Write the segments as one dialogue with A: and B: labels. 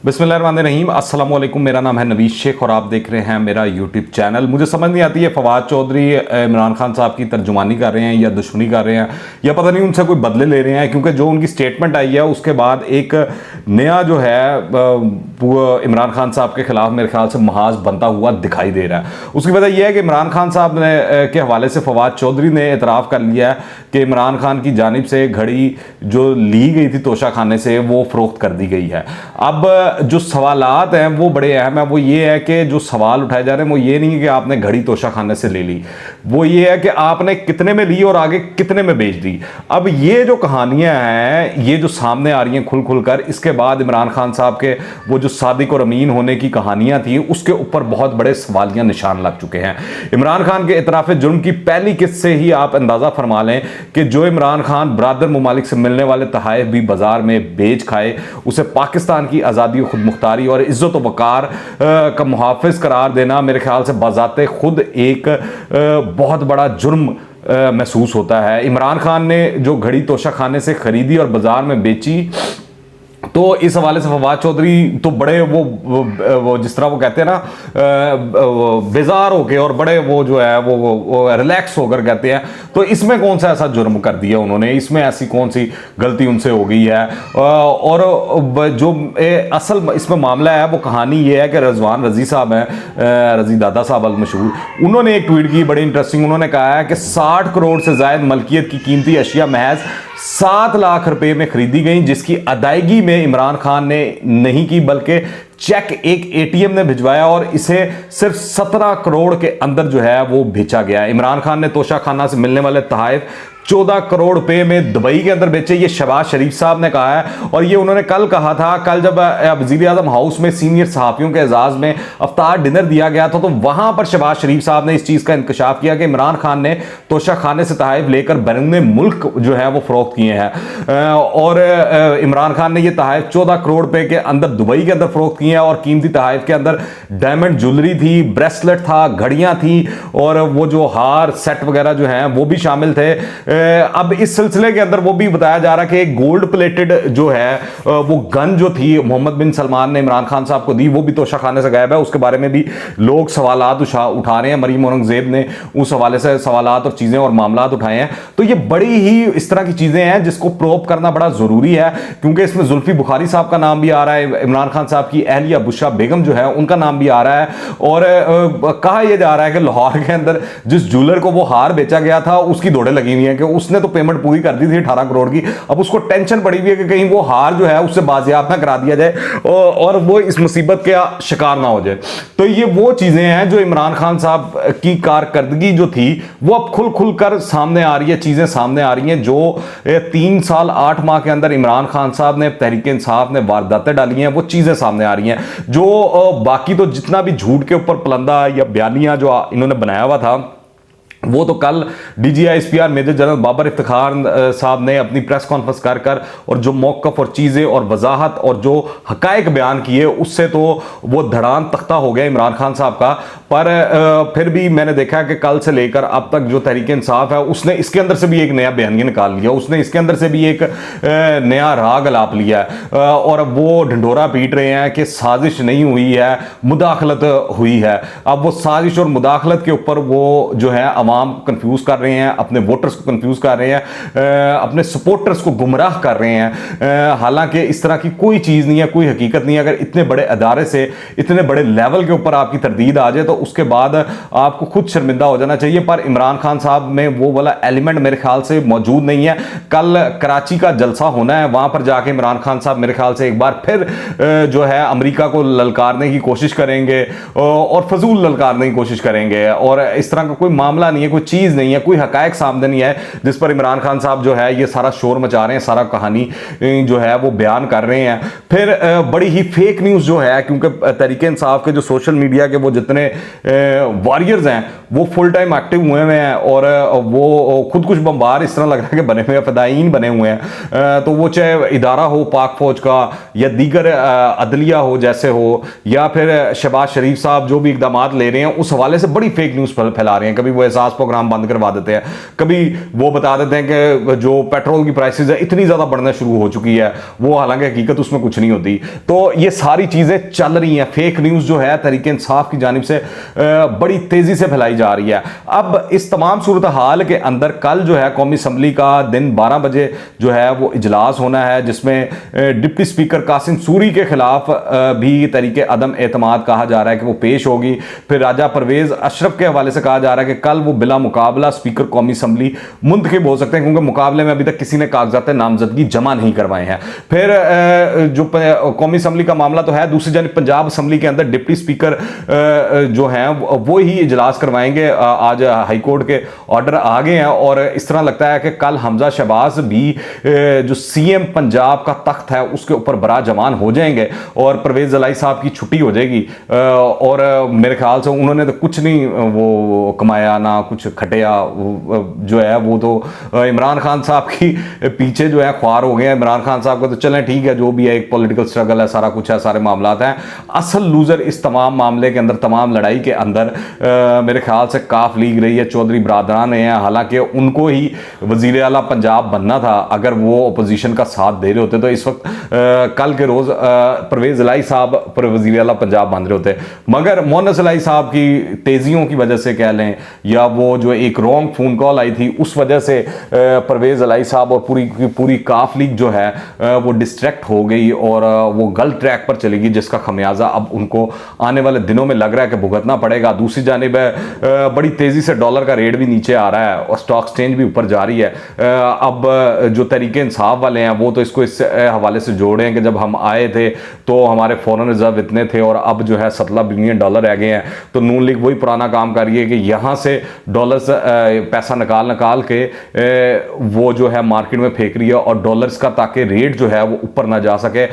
A: बिस्मिल्लाहिर्रहमानिर्रहीम, अस्सलाम वालेकुम। मेरा नाम है नवीद शेख और आप देख रहे हैं मेरा यूट्यूब चैनल। मुझे समझ नहीं आती है फवाद चौधरी इमरान खान साहब की तर्जुमानी कर रहे हैं या दुश्मनी कर रहे हैं या पता नहीं उनसे कोई बदले ले रहे हैं, क्योंकि जो उनकी स्टेटमेंट आई है उसके बाद एक नया जो है इमरान खान साहब के खिलाफ मेरे ख्याल से महाज बनता हुआ दिखाई दे रहा है। उसकी वजह यह है कि इमरान खान साहब ने के हवाले से फवाद चौधरी ने एतराफ़ कर लिया है कि इमरान खान की जानिब से घड़ी जो ली गई थी तोशा खाने से वो फ़रोख्त कर दी गई है। अब जो सवालात हैं वो बड़े अहम है। वो ये है कि जो सवाल उठाए जा रहे हैं वो ये नहीं है कि आपने घड़ी तोशा खाने से ले ली, वो ये है कि आपने कितने में ली और आगे कितने में बेच दी। अब ये जो कहानियां हैं ये जो सामने आ रही हैं खुल खुल कर, इसके बाद इमरान खान साहब के वो जो सादिक और अमीन होने की कहानियां थी उसके ऊपर बहुत बड़े सवालिया निशान लग चुके हैं। इमरान खान के इतराफ़ जुर्म की पहली किस्त से ही आप अंदाज़ा फरमा लें कि जो इमरान खान बरादर ममालिक से मिलने वाले तहाइफ भी बाजार में बेच खाए, उसे पाकिस्तान की आज़ादी खुद मुख्तारी और इज़्ज़त व वक़ार का मुहाफ़िज़ करार देना मेरे ख्याल से बाज़ाते खुद एक बहुत बड़ा जुर्म महसूस होता है। इमरान खान ने जो घड़ी तोशा खाने से ख़रीदी और बाज़ार में बेची, तो इस हवाले से फवाद चौधरी तो बड़े वो जिस तरह वो कहते हैं ना बेजार होके और बड़े वो जो है वो रिलैक्स होकर कहते हैं, तो इसमें कौन सा ऐसा जुर्म कर दिया उन्होंने, इसमें ऐसी कौन सी गलती उनसे हो गई है। और जो असल इसमें मामला है वो कहानी ये है कि रजवान रजी साहब हैं, रजी दादा साहब अल मशहूर, उन्होंने एक ट्वीट की बड़ी इंटरेस्टिंग। उन्होंने कहा है कि 60 करोड़ से ज़ायद मलकियत की कीमती अशिया महज 7 लाख रुपए में खरीदी गई, जिसकी अदायगी में इमरान खान ने नहीं की बल्कि चेक एक एटीएम ने भिजवाया और इसे सिर्फ 17 करोड़ के अंदर जो है वो बेचा गया। इमरान खान ने तोशा खाना से मिलने वाले तहाइफ 14 करोड़ रुपए में दुबई के अंदर बेचे, ये शहबाज शरीफ साहब ने कहा है। और ये उन्होंने कल कहा था, कल जब वज़ीर आज़म हाउस में सीनियर सहाफ़ियों के एजाज़ में अफ्तार डिनर दिया गया था, तो वहां पर शहबाज शरीफ साहब ने इस चीज़ का इंकशाफ किया कि इमरान खान ने तोशा खाने से तहाइफ लेकर बैरून मुल्क जो है वो फ़रोख्त किए हैं। और इमरान खान ने ये तहाइफ 14 करोड़ रुपए के अंदर दुबई के अंदर फ़रोख्त किए हैं और कीमती तहाइफ के अंदर डायमंड ज्वेलरी थी, ब्रेसलेट था, घड़ियाँ थी और वो जो हार सेट वगैरह जो हैं वो भी शामिल थे। अब इस सिलसिले के अंदर वो भी बताया जा रहा है कि गोल्ड प्लेटेड जो है वो गन जो थी मोहम्मद बिन सलमान ने इमरान खान साहब को दी, वो भी तोशा खाने से गायब है। उसके बारे में भी लोग सवालात उठा रहे हैं। मरीम औरंगजेब ने उस हवाले से सवालात और चीज़ें और मामलात उठाए हैं। तो ये बड़ी ही इस तरह की चीज़ें हैं जिसको प्रोब करना बड़ा ज़रूरी है, क्योंकि इसमें जुल्फी बुखारी साहब का नाम भी आ रहा है, इमरान खान साहब की अहलिया बुशरा बेगम जो है उनका नाम भी आ रहा है। और कहा यह जा रहा है कि लाहौर के अंदर जिस ज्वेलर को वो हार बेचा गया था उसकी दौड़े लगी हुई हैं कि उसने तो पेमेंट पूरी कर दी थी 18 करोड़ की, अब उसको टेंशन पड़ी हुई है कि कहीं वो हार जो है उससे बाजियाब ना करा दिया जाए और वो इस मुसीबत के शिकार ना हो जाए। तो ये वो चीजें हैं जो इमरान खान साहब की कारकर्दगी जो थी वो अब खुल खुल कर सामने आ रही है, चीजें सामने आ रही हैं। जो 3 साल 8 माह के अंदर इमरान खान साहब ने तहरीक इंसाफ ने वारदातें डाली हैं वो चीजें सामने आ रही हैं। जो बाकी तो जितना भी झूठ के ऊपर पलंदा या बयानियां जो इन्होंने बनाया हुआ था वो तो कल DGISPR major general Babar Iftikhar साहब ने अपनी प्रेस कॉन्फ्रेंस कर और जो मौक़िफ़ और चीज़ें और वजाहत और जो हक़ाइक़ बयान किए उससे तो वो धड़ान तख्ता हो गया इमरान खान साहब का। पर फिर भी मैंने देखा कि कल से लेकर अब तक जो तहरीक इंसाफ है उसने इसके अंदर से भी एक नया बयानिया निकाल लिया, उसने इसके अंदर से भी एक नया राग अलाप लिया है और वो ढिंढोरा पीट रहे हैं कि साजिश नहीं हुई है, मुदाखलत हुई है। अब वो साजिश और मुदाखलत के ऊपर वो जो है अवाम कंफ्यूज कर रहे हैं, अपने वोटर्स को कंफ्यूज कर रहे हैं, अपने सपोर्टर्स को गुमराह कर रहे हैं। हालांकि इस तरह की कोई चीज़ नहीं है, कोई हकीकत नहीं है। अगर इतने बड़े अदारे से इतने बड़े लेवल के ऊपर आपकी तरदीद आ जाए तो उसके बाद आपको खुद शर्मिंदा हो जाना चाहिए। पर इमरान खान साहब में वो वाला एलिमेंट मेरे ख्याल से मौजूद नहीं है। कल कराची का जलसा होना है, वहां पर जाके इमरान खान साहब मेरे ख्याल से एक बार फिर जो है अमेरिका को ललकारने की कोशिश करेंगे और फजूल ललकारने की कोशिश करेंगे। और इस तरह का कोई मामला नहीं है, कोई चीज़ नहीं है, कोई हकायक सामने नहीं है जिस पर इमरान खान साहब जो है ये सारा शोर मचा रहे हैं, सारा कहानी जो है वो बयान कर रहे हैं। फिर बड़ी ही फेक न्यूज़ जो है, क्योंकि तहरीक इंसाफ के जो सोशल मीडिया के वो जितने वॉरियर्स हैं वो फुल टाइम एक्टिव हुए हुए हैं और वो खुद कुछ बम्बार इस तरह लग रहा है कि बने हुए हैं, फदाईन बने हुए हैं। तो वो चाहे इदारा हो पाक फौज का या दीगर अदलिया हो जैसे हो, या फिर शहबाज शरीफ साहब जो भी इकदाम ले रहे हैं उस हवाले से बड़ी फेक न्यूज़ फैला रहे हैं। कभी वो एहसास प्रोग्राम बंद करवा देते हैं, कभी वो बता देते हैं कि जो पेट्रोल की प्राइसेस है इतनी ज़्यादा बढ़ना शुरू हो चुकी है, वो हालांकि हकीकत उसमें कुछ नहीं होती। तो ये सारी चीज़ें चल रही हैं। फेक न्यूज़ जो है तहरीक इंसाफ की जानिब से बड़ी तेज़ी से फैलाई जा रही है। अब इस तमाम सूरत हाल के अंदर कल जो है कौमी असम्बली का दिन 12 बजे जो है वो इजलास होना है, जिसमें डिप्टी स्पीकर कासिम सूरी के खिलाफ भी तरीके अदम एतमाद कहा जा रहा है कि वो पेश होगी। फिर राजा परवेज अशरफ के हवाले से कहा जा रहा है कि कल वो बिला मुकाबला स्पीकर कौमी असम्बली मुंतखब हो सकते हैं, क्योंकि मुकाबले में अभी तक किसी ने कागजात नामजदगी जमा नहीं करवाए हैं। फिर जो कौमी असम्बली का मामला तो है, दूसरी जानिब पंजाब असम्बली के अंदर डिप्टी स्पीकर जो हैं वो ही इजलास करवाएंगे। आज हाईकोर्ट के ऑर्डर आ गए हैं और इस तरह लगता है कि कल हमजा शहबाज भी जो सीएम पंजाब का तख्त है उसके ऊपर बराजमान हो जाएंगे और परवेज जलाई साहब की छुट्टी हो जाएगी। और मेरे ख्याल से उन्होंने तो कुछ नहीं वो कमाया ना कुछ खटिया, जो है वो तो इमरान खान साहब की पीछे जो है ख्वार हो गए हैं। इमरान खान साहब को तो चलें ठीक है, जो भी है एक पॉलिटिकल स्ट्रगल है, सारा कुछ है, सारे मामला हैं। असल लूजर इस तमाम मामले के अंदर, तमाम लड़ाई के अंदर मेरे ख्याल से काफ लीग रही है, चौधरी बरादरान हैं। हालांकि उनको ही वजीर आला पंजाब बनना था, अगर वो अपोजिशन का साथ दे रहे होते तो इस वक्त कल के रोज परवेज इलाही साहब पर वजीर आला पंजाब बन रहे होते। मगर मोहनस इलाही साहब की तेजियों की वजह से कह लें, या वो जो एक रॉन्ग फोन कॉल आई थी उस वजह से परवेज इलाही साहब और पूरी काफ लीग जो है वो डिस्ट्रैक्ट हो गई और वो गलत ट्रैक पर चलेगी, जिसका खमियाजा अब उनको आने वाले दिनों में लग रहा है कि भुगतना पड़ेगा। दूसरी जानिब बड़ी तेजी से डॉलर का रेट भी नीचे आ रहा है और स्टॉक एक्सचेंज भी ऊपर जा रही है। अब जो तरीके इंसाफ वाले हैं वो तो इसको इस हवाले से जोड़े हैं कि जब हम आए थे तो हमारे फॉरेन रिजर्व इतने थे और अब जो है 17 बिलियन डॉलर रह गए हैं। तो नून लीग वही पुराना काम कर रही है कि यहाँ से डॉलर पैसा निकाल के वो जो है मार्केट में फेंक रही है और डॉलर्स का, ताकि रेट जो है वो ऊपर ना जा सके।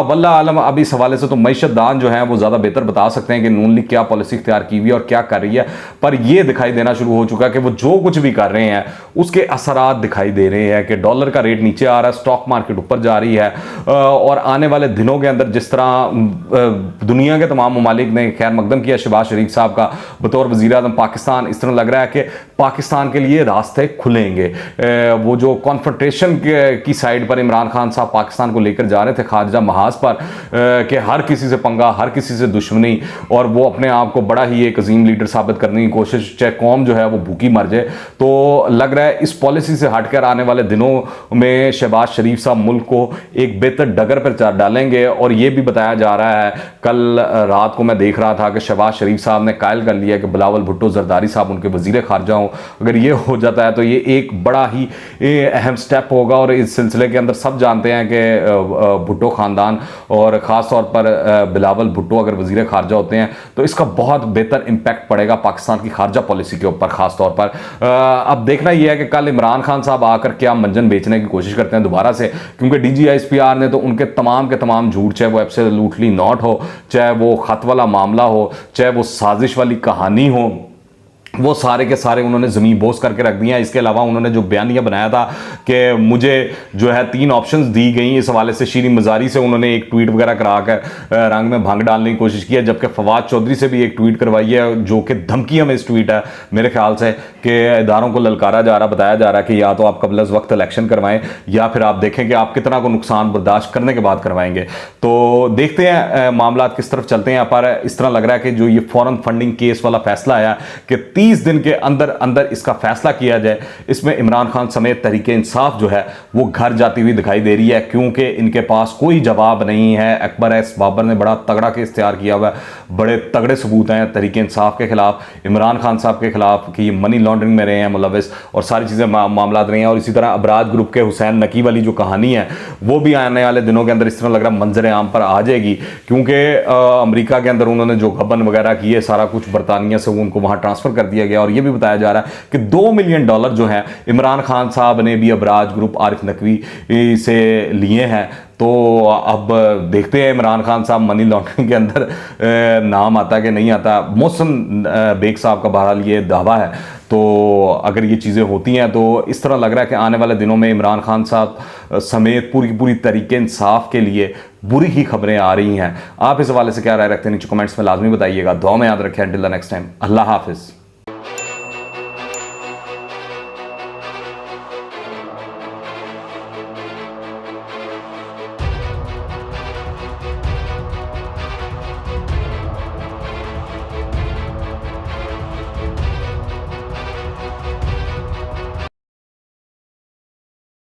A: वल्ला आलम अब इस हवाले से तो मईशत दान जो है वो ज़्यादा बेहतर बता सकते हैं कि नून लीग क्या पॉलिसी इख्तियार की हुई है और क्या कर रही है। पर यह दिखाई देना शुरू हो चुका है कि वो जो कुछ भी कर रहे हैं उसके असरात दिखाई दे रहे हैं कि डॉलर का रेट नीचे आ रहा है, स्टॉक मार्केट ऊपर जा रही है। और आने वाले दिनों के अंदर जिस तरह दुनिया के तमाम ममालिक ने खैर मकदम किया शहबाज शरीफ साहब का बतौर वज़ीर आज़म पाकिस्तान, इस तरह लग रहा है कि पाकिस्तान के लिए रास्ते खुलेंगे। वो जो कॉन्फ्रंटेशन की साइड पर इमरान खान साहब पाकिस्तान को लेकर जा रहे थे खारजा महाज पर, कि हर किसी से पंगा, हर किसी से दुश्मनी, और वो अपने आप को बड़ा ही एक अजीम लीडर साबित करने की कोशिश, चाहे कौम जो है वो भूखी मर जाए। तो लग रहा है इस पॉलिसी से हटकर आने वाले दिनों में शहबाज शरीफ साहब मुल्क को एक बेहतर डगर पर डालेंगे। और ये भी बताया जा रहा है, कल रात को मैं देख रहा था कि शहबाज शरीफ साहब ने कायल कर लिया कि बिलावल भुट्टो जरदारी साहब उनके वजीर खारजा हों। अगर ये हो जाता है तो ये एक बड़ा ही अहम स्टेप होगा। और इस सिलसिले के अंदर सब जानते हैं कि भुट्टो ख़ानदान और ख़ास तौर पर बिलावल भुट्टो अगर वजीर खारजा होते हैं तो इसका बहुत बेहतर इम्पैक्ट पड़ेगा पाकिस्तान की खारजा पॉलिसी के ऊपर ख़ास तौर पर। अब देखना यह है कि कल इमरान खान साहब आकर क्या मंजन बेचने की कोशिश करते हैं दोबारा से, क्योंकि DGISPR ने तो उनके तमाम के तमाम झूठ, चाहे वो एब्सोल्युटली नॉट हो, चाहे वो खत वाला मामला हो, चाहे वो साजिश वाली कहानी हो, वो सारे के सारे उन्होंने ज़मीन बोस करके रख दिया। इसके अलावा उन्होंने जो बयानिया बनाया था कि मुझे जो है 3 ऑप्शंस दी गई, इस हवाले से शीरी मजारी से उन्होंने एक ट्वीट वगैरह करा कर रंग में भंग डालने की कोशिश की है, जबकि फवाद चौधरी से भी एक ट्वीट करवाई है जो कि धमकियाँ में इस ट्वीट है मेरे ख्याल से, कि इदारों को ललकारा जा रहा, बताया जा रहा है कि या तो आप कबल वक्त इलेक्शन करवाएं या फिर आप देखें कि आप कितना को नुकसान बर्दाश्त करने के बाद करवाएंगे। तो देखते हैं मामला किस तरफ चलते हैं। पर इस तरह लग रहा है कि जो ये फॉरेन फंडिंग केस वाला फैसला आया कि 30 दिन के अंदर अंदर इसका फैसला किया जाए, इसमें इमरान खान समेत तहरीके इंसाफ जो है वो घर जाती हुई दिखाई दे रही है, क्योंकि इनके पास कोई जवाब नहीं है। अकबर एस बाबर ने बड़ा तगड़ा केस तैयार किया हुआ है, बड़े तगड़े सबूत हैं तहरीके इंसाफ के खिलाफ, इमरान खान साहब के खिलाफ कि ये मनी लॉन्ड्रिंग में रहे हैं मुलविस और सारी चीज़ें मामला रहे हैं। और इसी तरह अबराज ग्रुप के हुसैन नकी वाली जो कहानी है वो भी आने वाले दिनों के अंदर इस तरह लग रहा है मंजर आम पर आ जाएगी, क्योंकि अमेरिका के अंदर उन्होंने जो गबन वगैरह किए सारा कुछ बरतानिया से उनको वहाँ ट्रांसफ़र कर दिया गया। और ये भी बताया जा रहा है कि $2 मिलियन जो हैं इमरान खान साहब ने भी अबराज ग्रुप आरिफ नकवी से लिए हैं। तो अब देखते हैं इमरान खान साहब मनी लॉन्ड्रिंग के अंदर नाम आता है कि नहीं आता। मोहसिन बेग साहब का बहरहाल ये दावा है, तो अगर ये चीज़ें होती हैं तो इस तरह लग रहा है कि आने वाले दिनों में इमरान खान साहब समेत पूरी तरीके इंसाफ के लिए बुरी ही खबरें आ रही हैं। आप इस हवाले से क्या राय रखते हैं नीचे कमेंट्स में लाजमी बताइएगा। दुआ में याद रखें। अंटिल द नेक्स्ट टाइम, अल्लाह हाफिज़।